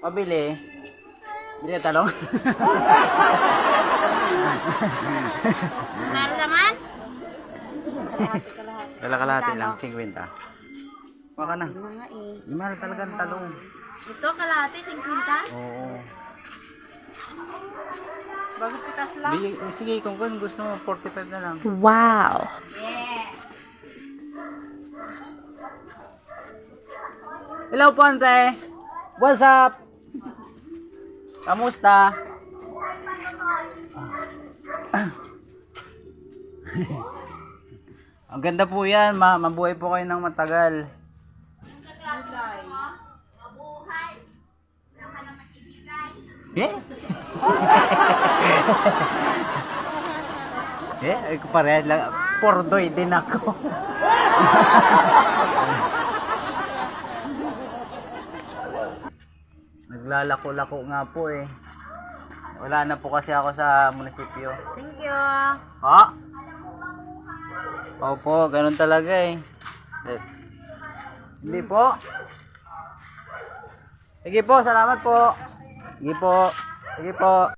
Pabili. Bili ka talong. Mahal naman? Kalahati lang, 50. Baka na. Ano nga eh. Mahal talaga ang talong. Ito, kalahati, 50? Oo. Bakit pitas lang? Sige, kung gusto mo, 45 na lang. Wow. Yeah. Hello, Ponte. What's up? Kamusta? Ang ganda po yan. Mabuhay po kayo ng matagal. Eh? Ay, pareha lang. Pordoy din ako. Naglalako-lako nga po eh. Wala na po kasi ako sa munisipyo. Thank you. Ha? Opo, ganun talaga eh. Hindi po. Sige po, salamat po. Sige po. Sige po.